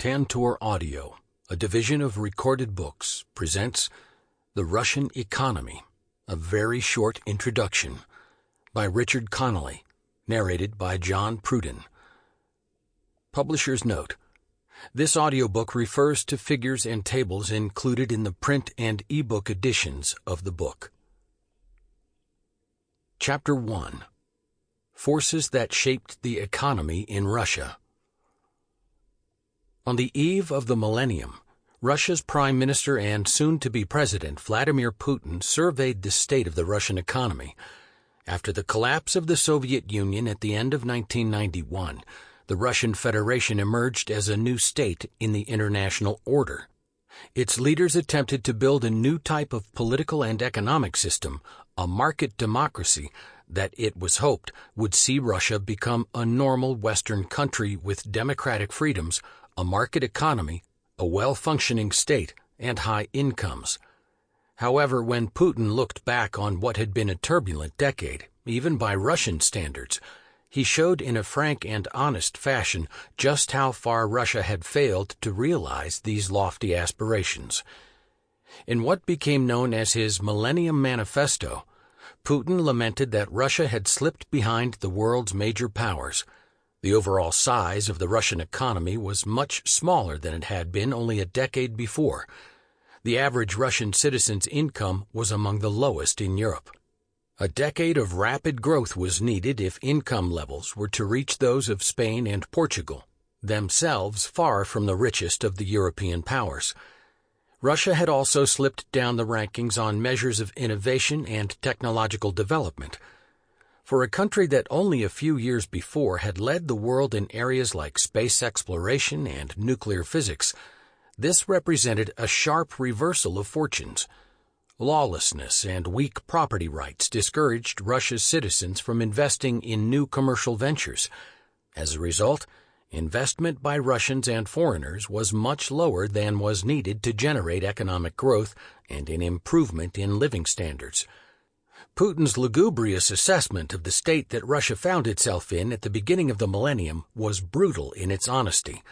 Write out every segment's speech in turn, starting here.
Tantor Audio, a division of Recorded Books, presents The Russian Economy, a very short introduction, by Richard Connolly, narrated by John Pruden. Publisher's note: this audiobook refers to figures and tables included in the print and ebook editions of the book. Chapter 1: Forces that Shaped the Economy in Russia. On the eve of the millennium, Russia's Prime Minister and soon-to-be President Vladimir Putin surveyed the state of the Russian economy. After the collapse of the Soviet Union at the end of 1991, the Russian Federation emerged as a new state in the international order. Its leaders attempted to build a new type of political and economic system, a market democracy, that it was hoped would see Russia become a normal Western country with democratic freedoms, a market economy, a well-functioning state, and high incomes. However, when Putin looked back on what had been a turbulent decade, even by Russian standards, he showed in a frank and honest fashion just how far Russia had failed to realize these lofty aspirations. In what became known as his Millennium Manifesto, Putin lamented that Russia had slipped behind the world's major powers. The overall size of the Russian economy was much smaller than it had been only a decade before. The average Russian citizen's income was among the lowest in Europe. A decade of rapid growth was needed if income levels were to reach those of Spain and Portugal, themselves far from the richest of the European powers. Russia had also slipped down the rankings on measures of innovation and technological development. For a country that only a few years before had led the world in areas like space exploration and nuclear physics, this represented a sharp reversal of fortunes. Lawlessness and weak property rights discouraged Russia's citizens from investing in new commercial ventures. As a result, investment by Russians and foreigners was much lower than was needed to generate economic growth and an improvement in living standards. Putin's lugubrious assessment of the state that Russia found itself in at the beginning of the millennium was brutal in its honesty.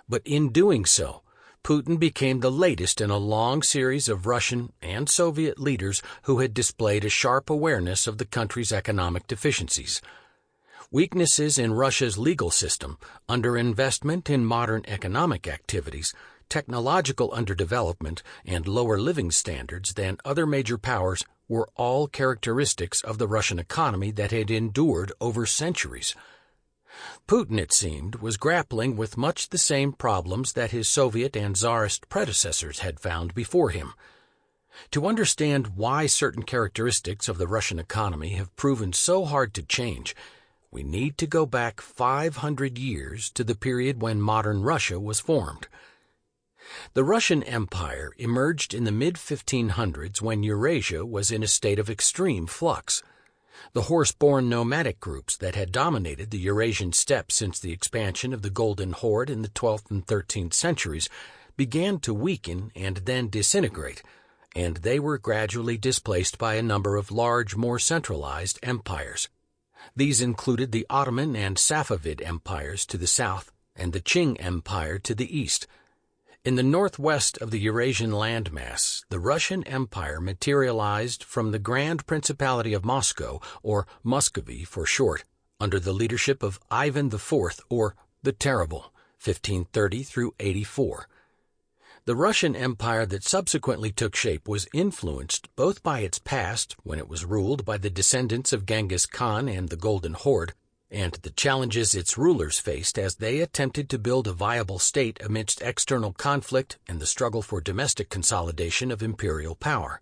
But in doing so, Putin became the latest in a long series of Russian and Soviet leaders who had displayed a sharp awareness of the country's economic deficiencies. Weaknesses in Russia's legal system, underinvestment in modern economic activities, technological underdevelopment, and lower living standards than other major powers were all characteristics of the Russian economy that had endured over centuries. Putin, it seemed, was grappling with much the same problems that his Soviet and Tsarist predecessors had found before him. To understand why certain characteristics of the Russian economy have proven so hard to change, we need to go back 500 years to the period when modern Russia was formed. The Russian Empire emerged in the mid-1500s when Eurasia was in a state of extreme flux. The horse-borne nomadic groups that had dominated the Eurasian steppe since the expansion of the Golden Horde in the 12th and 13th centuries began to weaken and then disintegrate, and they were gradually displaced by a number of large, more centralized empires. These included the Ottoman and Safavid empires to the south and the Qing Empire to the east. In the northwest of the Eurasian landmass, the Russian Empire materialized from the Grand Principality of Moscow, or Muscovy for short, under the leadership of Ivan IV, or the Terrible, 1530 through 84. The Russian Empire that subsequently took shape was influenced both by its past, when it was ruled by the descendants of Genghis Khan and the Golden Horde, and the challenges its rulers faced as they attempted to build a viable state amidst external conflict and the struggle for domestic consolidation of imperial power.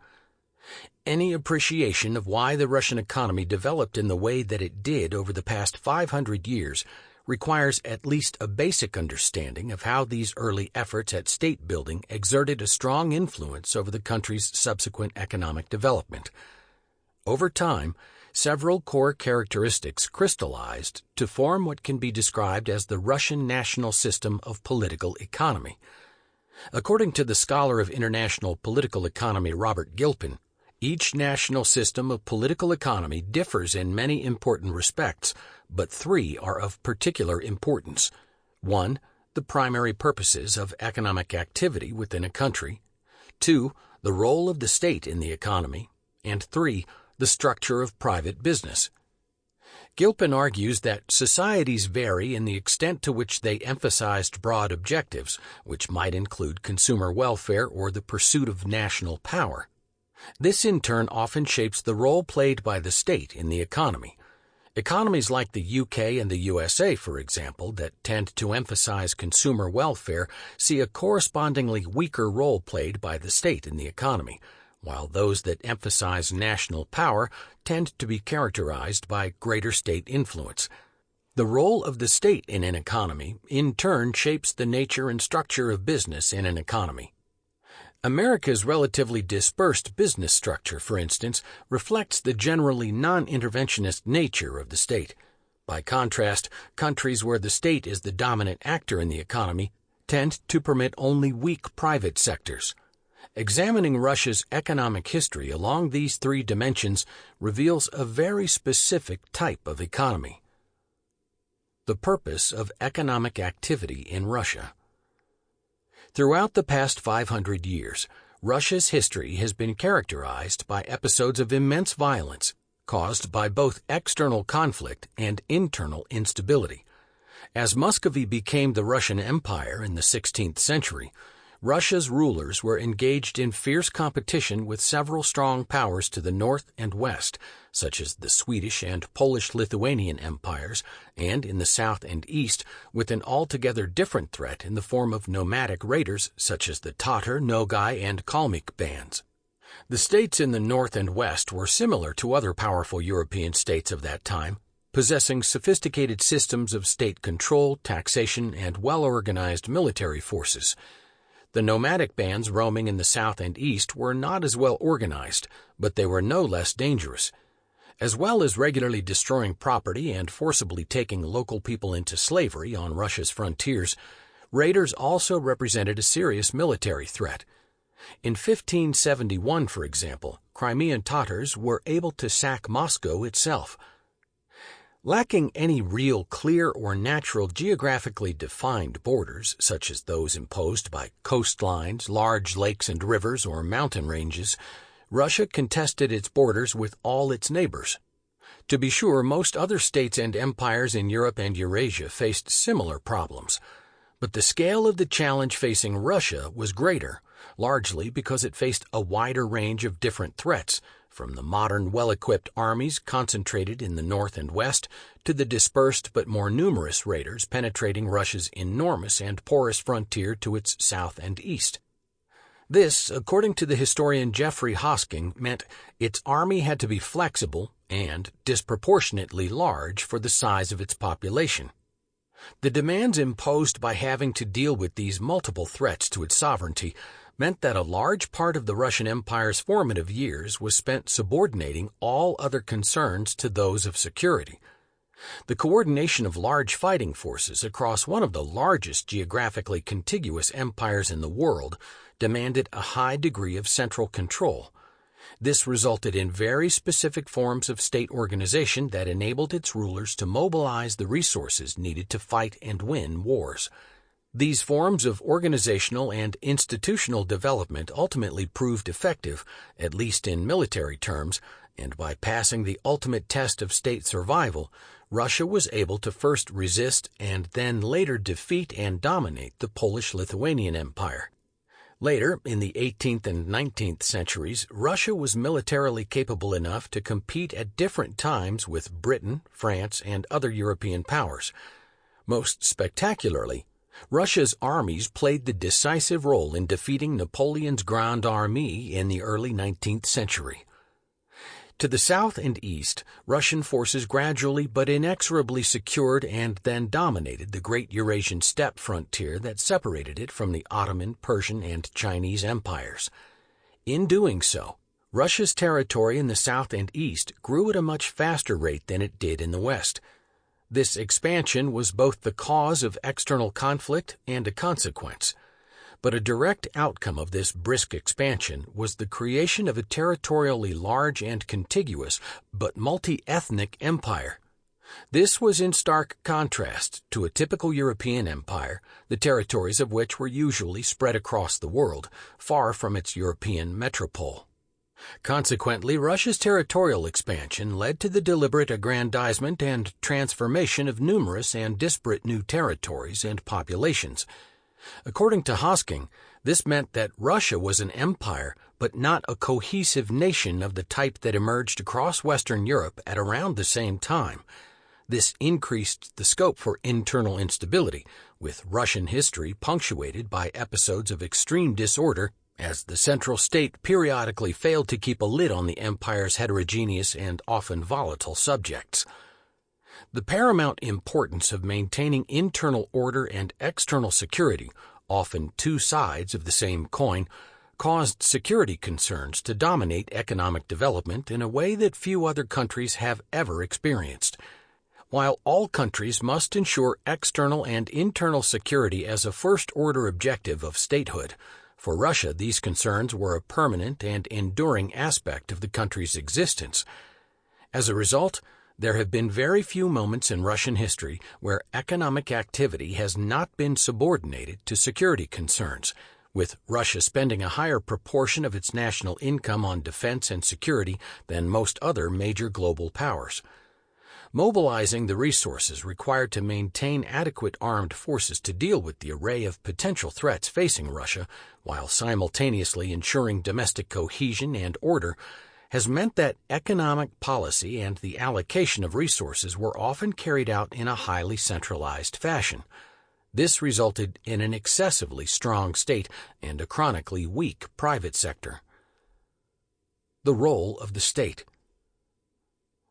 Any appreciation of why the Russian economy developed in the way that it did over the past 500 years requires at least a basic understanding of how these early efforts at state building exerted a strong influence over the country's subsequent economic development. Over time, several core characteristics crystallized to form what can be described as the Russian national system of political economy. According to the scholar of international political economy Robert Gilpin, each national system of political economy differs in many important respects, but three are of particular importance. 1. the primary purposes of economic activity within a country, 2. The role of the state in the economy, and 3. The structure of private business. Gilpin argues that societies vary in the extent to which they emphasized broad objectives, which might include consumer welfare or the pursuit of national power. This in turn often shapes the role played by the state in the economy. Economies like the UK and the USA, for example, that tend to emphasize consumer welfare see a correspondingly weaker role played by the state in the economy, while those that emphasize national power tend to be characterized by greater state influence. The role of the state in an economy, in turn, shapes the nature and structure of business in an economy. America's relatively dispersed business structure, for instance, reflects the generally non-interventionist nature of the state. By contrast, countries where the state is the dominant actor in the economy tend to permit only weak private sectors. Examining Russia's economic history along these three dimensions reveals a very specific type of economy. The purpose of economic activity in Russia. Throughout the past 500 years, Russia's history has been characterized by episodes of immense violence caused by both external conflict and internal instability. As Muscovy became the Russian Empire in the 16th century, Russia's rulers were engaged in fierce competition with several strong powers to the north and west, such as the Swedish and Polish-Lithuanian empires, and in the south and east with an altogether different threat in the form of nomadic raiders such as the Tatar, Nogai, and Kalmyk bands. The states in the north and west were similar to other powerful European states of that time, possessing sophisticated systems of state control, taxation, and well-organized military forces. The nomadic bands roaming in the south and east were not as well organized, but they were no less dangerous. As well as regularly destroying property and forcibly taking local people into slavery on Russia's frontiers, raiders also represented a serious military threat. In 1571, for example, Crimean Tatars were able to sack Moscow itself. Lacking any real clear or natural geographically defined borders, such as those imposed by coastlines, large lakes and rivers, or mountain ranges, Russia contested its borders with all its neighbors. To be sure, most other states and empires in Europe and Eurasia faced similar problems, but the scale of the challenge facing Russia was greater, largely because it faced a wider range of different threats, from the modern well-equipped armies concentrated in the north and west to the dispersed but more numerous raiders penetrating Russia's enormous and porous frontier to its south and east. This, according to the historian Geoffrey Hosking, meant its army had to be flexible and disproportionately large for the size of its population. The demands imposed by having to deal with these multiple threats to its sovereignty meant that a large part of the Russian Empire's formative years was spent subordinating all other concerns to those of security. The coordination of large fighting forces across one of the largest geographically contiguous empires in the world demanded a high degree of central control. This resulted in very specific forms of state organization that enabled its rulers to mobilize the resources needed to fight and win wars. These forms of organizational and institutional development ultimately proved effective, at least in military terms, and by passing the ultimate test of state survival, Russia was able to first resist and then later defeat and dominate the Polish-Lithuanian Empire. Later, in the 18th and 19th centuries, Russia was militarily capable enough to compete at different times with Britain, France, and other European powers. Most spectacularly, Russia's armies played the decisive role in defeating Napoleon's Grande Armée in the early 19th century. To the south and east, Russian forces gradually but inexorably secured and then dominated the great Eurasian steppe frontier that separated it from the Ottoman, Persian, and Chinese empires. In doing so, Russia's territory in the south and east grew at a much faster rate than it did in the west. This expansion was both the cause of external conflict and a consequence. But a direct outcome of this brisk expansion was the creation of a territorially large and contiguous, but multi-ethnic empire. This was in stark contrast to a typical European empire, the territories of which were usually spread across the world, far from its European metropole. Consequently, Russia's territorial expansion led to the deliberate aggrandizement and transformation of numerous and disparate new territories and populations. According to Hosking, this meant that Russia was an empire, but not a cohesive nation of the type that emerged across Western Europe at around the same time. This increased the scope for internal instability, with Russian history punctuated by episodes of extreme disorder as the central state periodically failed to keep a lid on the empire's heterogeneous and often volatile subjects. The paramount importance of maintaining internal order and external security, often two sides of the same coin, caused security concerns to dominate economic development in a way that few other countries have ever experienced. While all countries must ensure external and internal security as a first-order objective of statehood, for Russia these concerns were a permanent and enduring aspect of the country's existence. As a result, there have been very few moments in Russian history where economic activity has not been subordinated to security concerns, with Russia spending a higher proportion of its national income on defense and security than most other major global powers. Mobilizing the resources required to maintain adequate armed forces to deal with the array of potential threats facing Russia, while simultaneously ensuring domestic cohesion and order, has meant that economic policy and the allocation of resources were often carried out in a highly centralized fashion. This resulted in an excessively strong state and a chronically weak private sector. The role of the state.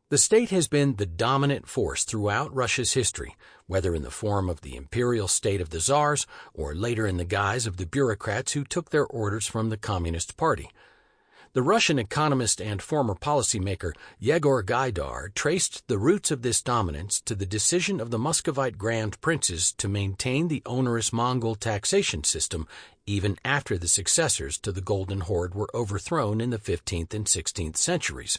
The state has been the dominant force throughout Russia's history, whether in the form of the imperial state of the czars or later in the guise of the bureaucrats who took their orders from the Communist Party. The Russian economist and former policymaker Yegor Gaidar traced the roots of this dominance to the decision of the Muscovite Grand Princes to maintain the onerous Mongol taxation system even after the successors to the Golden Horde were overthrown in the 15th and 16th centuries.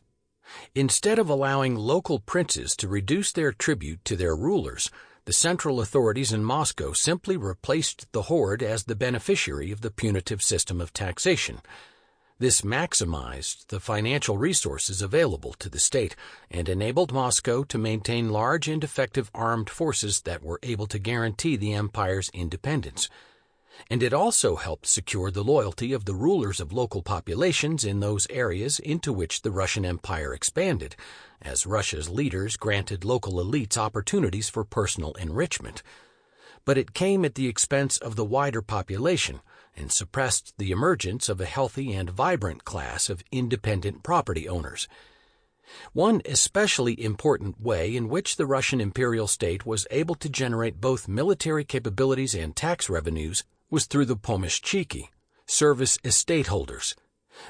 Instead of allowing local princes to reduce their tribute to their rulers, the central authorities in Moscow simply replaced the horde as the beneficiary of the punitive system of taxation. This maximized the financial resources available to the state and enabled Moscow to maintain large and effective armed forces that were able to guarantee the empire's independence. And it also helped secure the loyalty of the rulers of local populations in those areas into which the Russian Empire expanded, as Russia's leaders granted local elites opportunities for personal enrichment. But it came at the expense of the wider population and suppressed the emergence of a healthy and vibrant class of independent property owners. One especially important way in which the Russian imperial state was able to generate both military capabilities and tax revenues was through the pomeshchiki, service estate holders.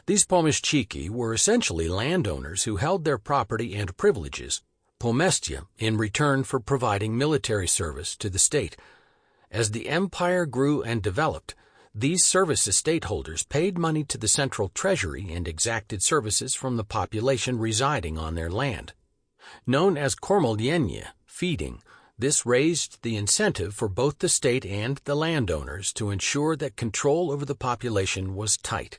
These pomeshchiki were essentially landowners who held their property and privileges, pomestya, in return for providing military service to the state. As the empire grew and developed, these service estate holders paid money to the central treasury and exacted services from the population residing on their land. Known as kormolyenya, feeding, this raised the incentive for both the state and the landowners to ensure that control over the population was tight.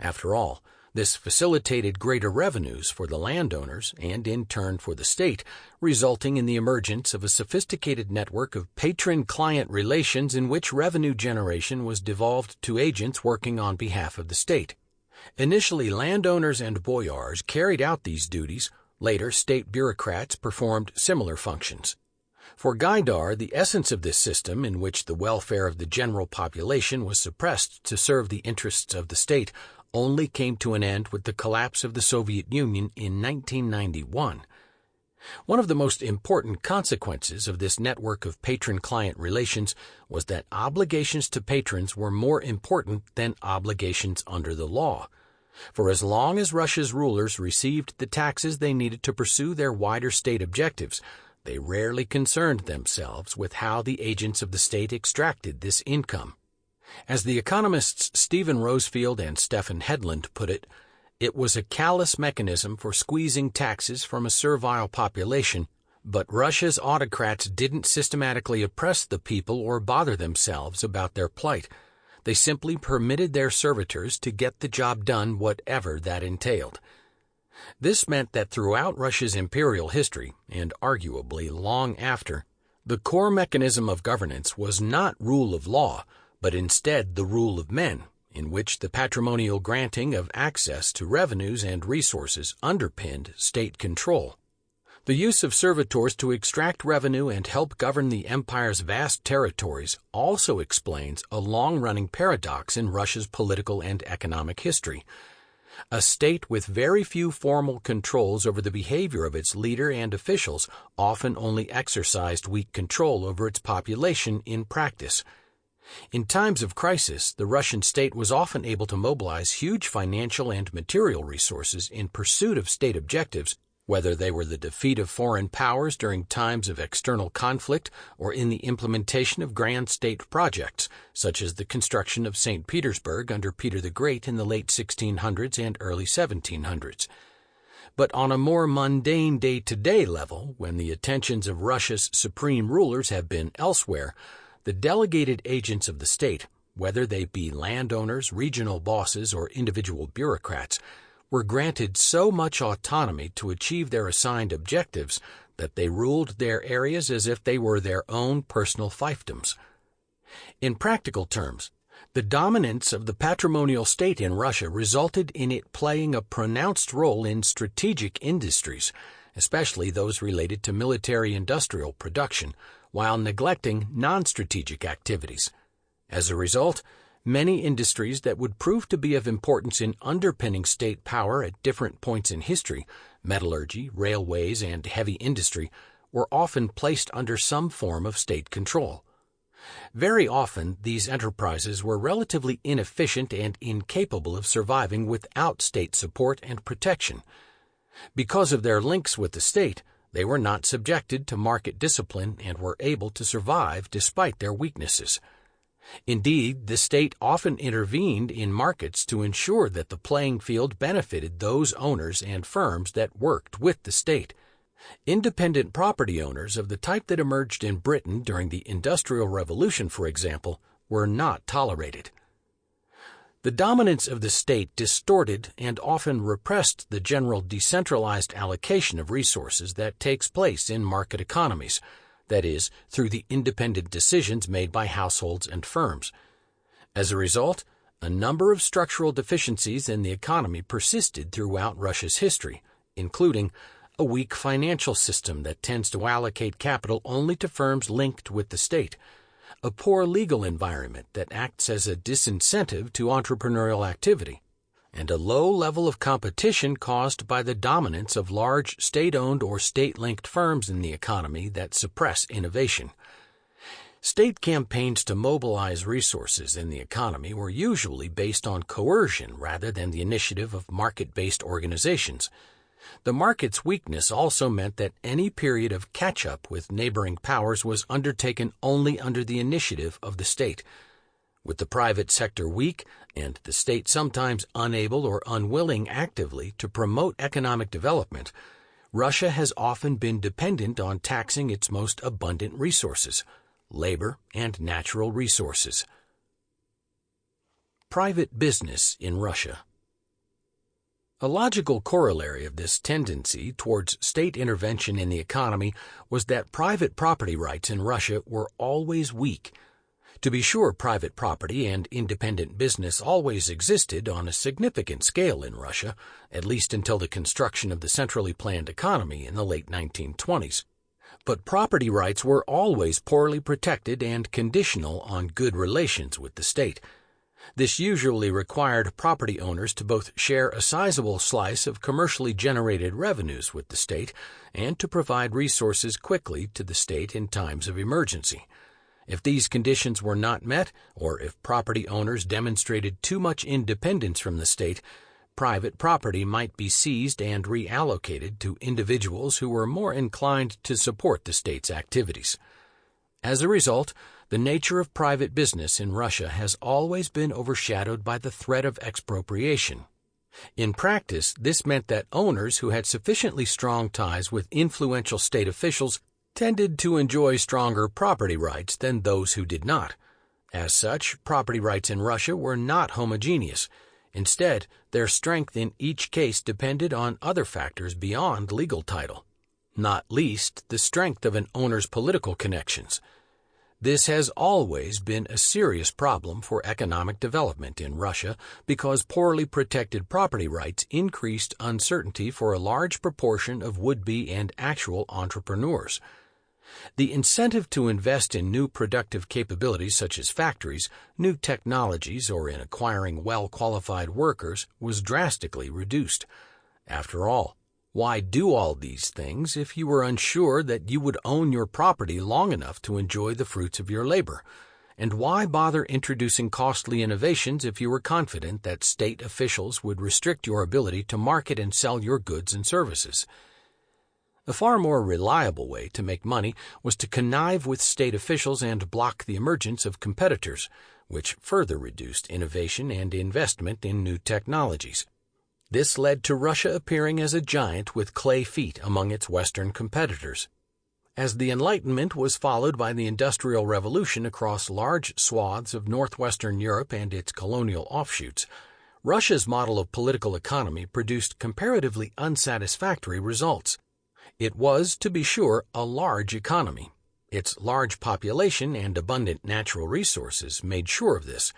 After all, this facilitated greater revenues for the landowners and in turn for the state, resulting in the emergence of a sophisticated network of patron-client relations in which revenue generation was devolved to agents working on behalf of the state. Initially, landowners and boyars carried out these duties. Later, state bureaucrats performed similar functions. For Gaidar, the essence of this system, in which the welfare of the general population was suppressed to serve the interests of the state, only came to an end with the collapse of the Soviet Union in 1991. One of the most important consequences of this network of patron-client relations was that obligations to patrons were more important than obligations under the law. For as long as Russia's rulers received the taxes they needed to pursue their wider state objectives, they rarely concerned themselves with how the agents of the state extracted this income. As the economists Stephen Rosefield and Stephen Hedlund put it, it was a callous mechanism for squeezing taxes from a servile population, But Russia's autocrats didn't systematically oppress the people or bother themselves about their plight. They simply permitted their servitors to get the job done, whatever that entailed. This meant that throughout Russia's imperial history, and arguably long after, the core mechanism of governance was not rule of law, but instead the rule of men, in which the patrimonial granting of access to revenues and resources underpinned state control. The use of servitors to extract revenue and help govern the empire's vast territories also explains a long-running paradox in Russia's political and economic history. A state with very few formal controls over the behavior of its leader and officials often only exercised weak control over its population in practice. In times of crisis, the Russian state was often able to mobilize huge financial and material resources in pursuit of state objectives, whether they were the defeat of foreign powers during times of external conflict or in the implementation of grand state projects, such as the construction of St. Petersburg under Peter the Great in the late 1600s and early 1700s. But on a more mundane day-to-day level, when the attentions of Russia's supreme rulers have been elsewhere, the delegated agents of the state, whether they be landowners, regional bosses, or individual bureaucrats, were granted so much autonomy to achieve their assigned objectives that they ruled their areas as if they were their own personal fiefdoms. In practical terms, the dominance of the patrimonial state in Russia resulted in it playing a pronounced role in strategic industries, especially those related to military-industrial production, while neglecting non-strategic activities. As a result, many industries that would prove to be of importance in underpinning state power at different points in history, metallurgy, railways, and heavy industry, were often placed under some form of state control. Very often, these enterprises were relatively inefficient and incapable of surviving without state support and protection. Because of their links with the state, they were not subjected to market discipline and were able to survive despite their weaknesses. Indeed, the state often intervened in markets to ensure that the playing field benefited those owners and firms that worked with the state. Independent property owners of the type that emerged in Britain during the Industrial Revolution, for example, were not tolerated. The dominance of the state distorted and often repressed the general decentralized allocation of resources that takes place in market economies, that is, through the independent decisions made by households and firms. As a result, a number of structural deficiencies in the economy persisted throughout Russia's history, including a weak financial system that tends to allocate capital only to firms linked with the state, a poor legal environment that acts as a disincentive to entrepreneurial activity, and a low level of competition caused by the dominance of large state-owned or state-linked firms in the economy that suppress innovation. State campaigns to mobilize resources in the economy were usually based on coercion rather than the initiative of market-based organizations. The market's weakness also meant that any period of catch-up with neighboring powers was undertaken only under the initiative of the state. With the private sector weak and the state sometimes unable or unwilling actively to promote economic development, Russia has often been dependent on taxing its most abundant resources, labor and natural resources. Private business in Russia. A logical corollary of this tendency towards state intervention in the economy was that private property rights in Russia were always weak. To be sure, private property and independent business always existed on a significant scale in Russia, at least until the construction of the centrally planned economy in the late 1920s. But property rights were always poorly protected and conditional on good relations with the state. This usually required property owners to both share a sizable slice of commercially generated revenues with the state and to provide resources quickly to the state in times of emergency. If these conditions were not met, or if property owners demonstrated too much independence from the state, private property might be seized and reallocated to individuals who were more inclined to support the state's activities. As a result, the nature of private business in Russia has always been overshadowed by the threat of expropriation. In practice, this meant that owners who had sufficiently strong ties with influential state officials tended to enjoy stronger property rights than those who did not. As such, property rights in Russia were not homogeneous. Instead, their strength in each case depended on other factors beyond legal title, not least the strength of an owner's political connections. This has always been a serious problem for economic development in Russia because poorly protected property rights increased uncertainty for a large proportion of would-be and actual entrepreneurs. The incentive to invest in new productive capabilities such as factories, new technologies, or in acquiring well-qualified workers was drastically reduced. After all, why do all these things if you were unsure that you would own your property long enough to enjoy the fruits of your labor? And why bother introducing costly innovations if you were confident that state officials would restrict your ability to market and sell your goods and services? A far more reliable way to make money was to connive with state officials and block the emergence of competitors, which further reduced innovation and investment in new technologies. This led to Russia appearing as a giant with clay feet among its Western competitors. As the Enlightenment was followed by the Industrial Revolution across large swaths of northwestern Europe and its colonial offshoots, Russia's model of political economy produced comparatively unsatisfactory results. It was, to be sure, a large economy. Its large population and abundant natural resources made sure of this.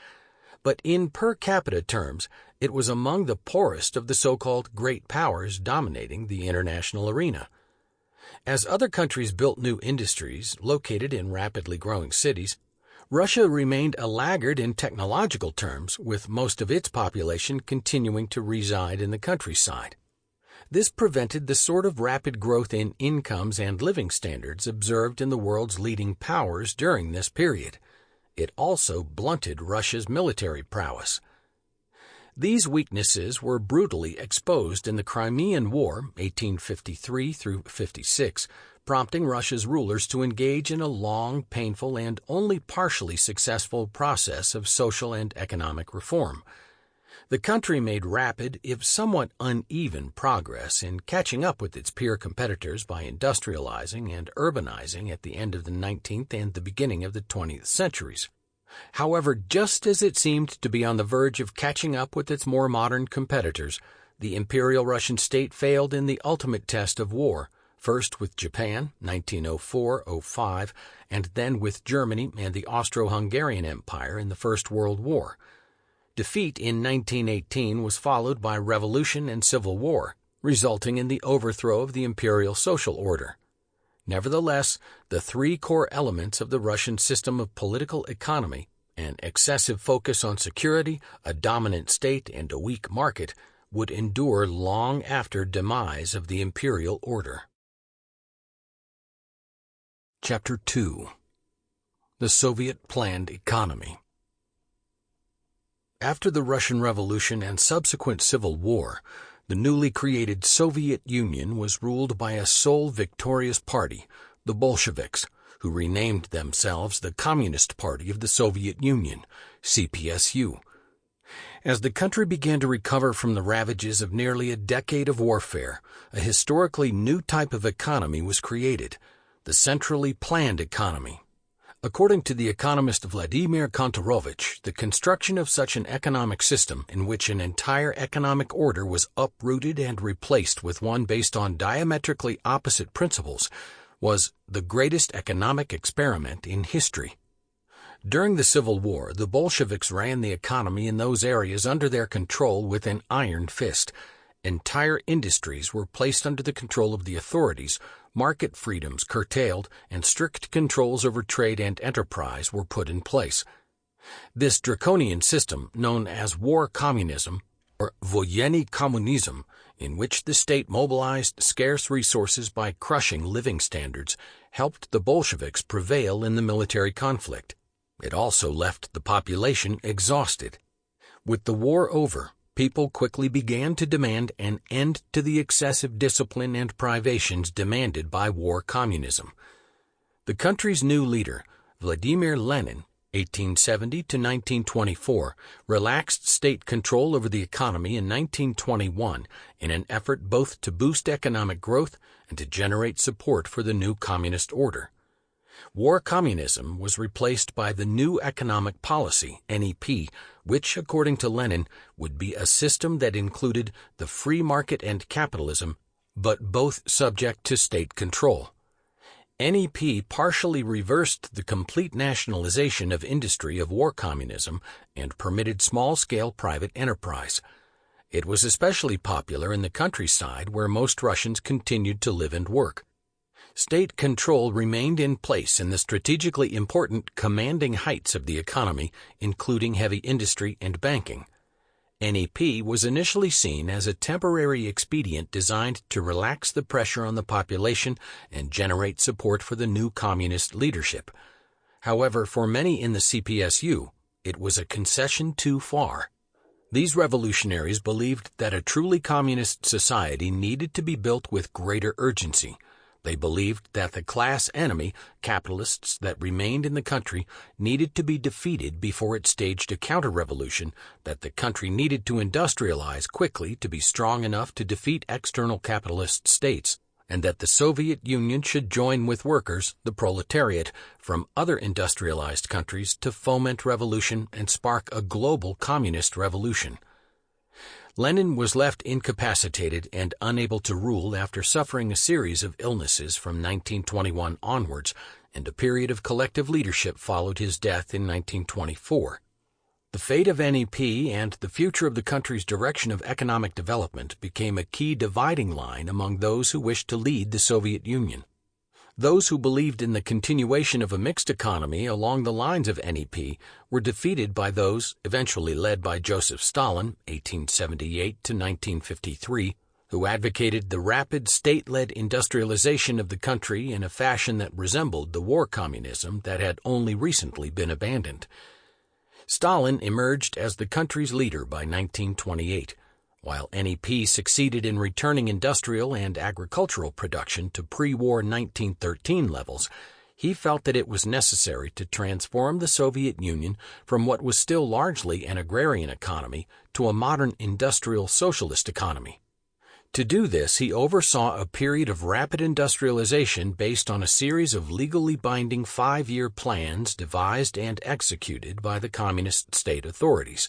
But in per capita terms, it was among the poorest of the so-called great powers dominating the international arena. As other countries built new industries located in rapidly growing cities, Russia remained a laggard in technological terms, with most of its population continuing to reside in the countryside. This prevented the sort of rapid growth in incomes and living standards observed in the world's leading powers during this period. It also blunted Russia's military prowess. These weaknesses were brutally exposed in the Crimean War, 1853 through 56, prompting Russia's rulers to engage in a long, painful, and only partially successful process of social and economic reform. The country made rapid, if somewhat uneven, progress in catching up with its peer competitors by industrializing and urbanizing at the end of the 19th and the beginning of the 20th centuries. However, just as it seemed to be on the verge of catching up with its more modern competitors, the Imperial Russian state failed in the ultimate test of war, first with Japan, 1904-05, and then with Germany and the Austro-Hungarian Empire in the First World War. Defeat in 1918 was followed by revolution and civil war, resulting in the overthrow of the imperial social order. Nevertheless, the three core elements of the Russian system of political economy, an excessive focus on security, a dominant state, and a weak market, would endure long after demise of the imperial order. Chapter 2. The Soviet Planned Economy. After the Russian Revolution and subsequent Civil War, the newly created Soviet Union was ruled by a sole victorious party, the Bolsheviks, who renamed themselves the Communist Party of the Soviet Union, CPSU. As the country began to recover from the ravages of nearly a decade of warfare, a historically new type of economy was created, the centrally planned economy. According to the economist Vladimir Kontorovich, the construction of such an economic system in which an entire economic order was uprooted and replaced with one based on diametrically opposite principles was the greatest economic experiment in history. During the Civil War, the Bolsheviks ran the economy in those areas under their control with an iron fist. Entire industries were placed under the control of the authorities, market freedoms curtailed, and strict controls over trade and enterprise were put in place. This draconian system, known as war communism, or voyenny kommunism, in which the state mobilized scarce resources by crushing living standards, helped the Bolsheviks prevail in the military conflict. It also left the population exhausted. With the war over, people quickly began to demand an end to the excessive discipline and privations demanded by war communism. The country's new leader, Vladimir Lenin, 1870 to 1924, relaxed state control over the economy in 1921 in an effort both to boost economic growth and to generate support for the new communist order. War communism was replaced by the New Economic Policy, NEP, which, according to Lenin, would be a system that included the free market and capitalism, but both subject to state control. NEP partially reversed the complete nationalization of industry of war communism and permitted small-scale private enterprise. It was especially popular in the countryside where most Russians continued to live and work. State control remained in place in the strategically important commanding heights of the economy, including heavy industry and banking. NEP was initially seen as a temporary expedient designed to relax the pressure on the population and generate support for the new communist leadership. However, for many in the CPSU, it was a concession too far. These revolutionaries believed that a truly communist society needed to be built with greater urgency. They believed that the class enemy, capitalists that remained in the country, needed to be defeated before it staged a counter-revolution, that the country needed to industrialize quickly to be strong enough to defeat external capitalist states, and that the Soviet Union should join with workers, the proletariat, from other industrialized countries to foment revolution and spark a global communist revolution. Lenin was left incapacitated and unable to rule after suffering a series of illnesses from 1921 onwards, and a period of collective leadership followed his death in 1924. The fate of NEP and the future of the country's direction of economic development became a key dividing line among those who wished to lead the Soviet Union. Those who believed in the continuation of a mixed economy along the lines of NEP were defeated by those, eventually led by Joseph Stalin, 1878 to 1953, who advocated the rapid state-led industrialization of the country in a fashion that resembled the war communism that had only recently been abandoned. Stalin emerged as the country's leader by 1928. While NEP succeeded in returning industrial and agricultural production to pre-war 1913 levels, he felt that it was necessary to transform the Soviet Union from what was still largely an agrarian economy to a modern industrial socialist economy. To do this, he oversaw a period of rapid industrialization based on a series of legally binding 5-year plans devised and executed by the communist state authorities.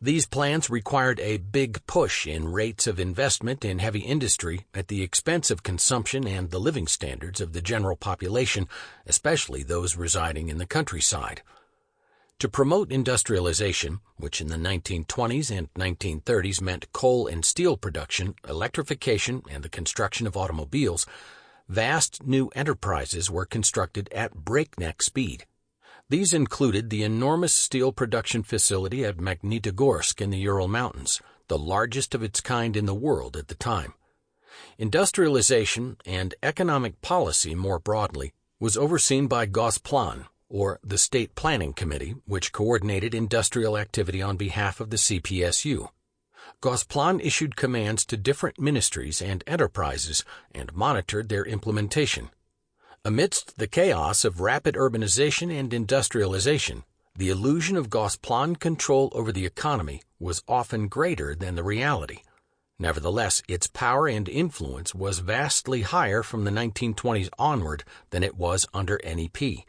These plans required a big push in rates of investment in heavy industry at the expense of consumption and the living standards of the general population, especially those residing in the countryside. To promote industrialization, which in the 1920s and 1930s meant coal and steel production, electrification, and the construction of automobiles, vast new enterprises were constructed at breakneck speed. These included the enormous steel production facility at Magnitogorsk in the Ural Mountains, the largest of its kind in the world at the time. Industrialization and economic policy more broadly was overseen by Gosplan, or the State Planning Committee, which coordinated industrial activity on behalf of the CPSU. Gosplan issued commands to different ministries and enterprises and monitored their implementation. Amidst the chaos of rapid urbanization and industrialization, the illusion of Gosplan control over the economy was often greater than the reality. Nevertheless, its power and influence was vastly higher from the 1920s onward than it was under NEP.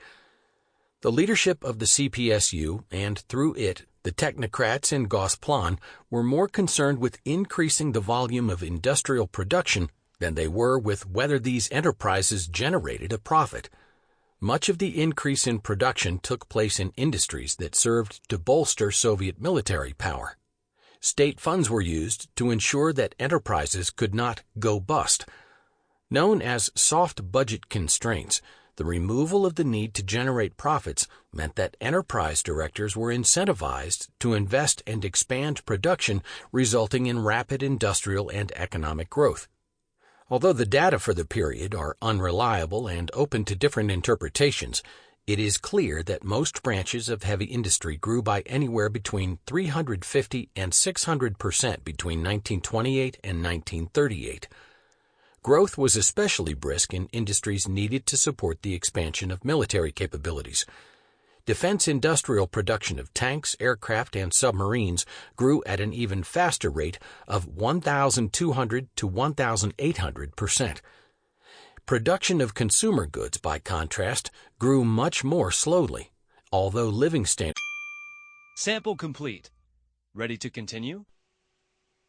The leadership of the CPSU, and through it, the technocrats in Gosplan, were more concerned with increasing the volume of industrial production than they were with whether these enterprises generated a profit. Much of the increase in production took place in industries that served to bolster Soviet military power. State funds were used to ensure that enterprises could not go bust. Known as soft budget constraints, the removal of the need to generate profits meant that enterprise directors were incentivized to invest and expand production, resulting in rapid industrial and economic growth. Although the data for the period are unreliable and open to different interpretations, it is clear that most branches of heavy industry grew by anywhere between 350 and 600% between 1928 and 1938. Growth was especially brisk in industries needed to support the expansion of military capabilities. Defense industrial production of tanks, aircraft, and submarines grew at an even faster rate of 1,200 to 1,800%. Production of consumer goods, by contrast, grew much more slowly, although living standards. Sample complete. Ready to continue?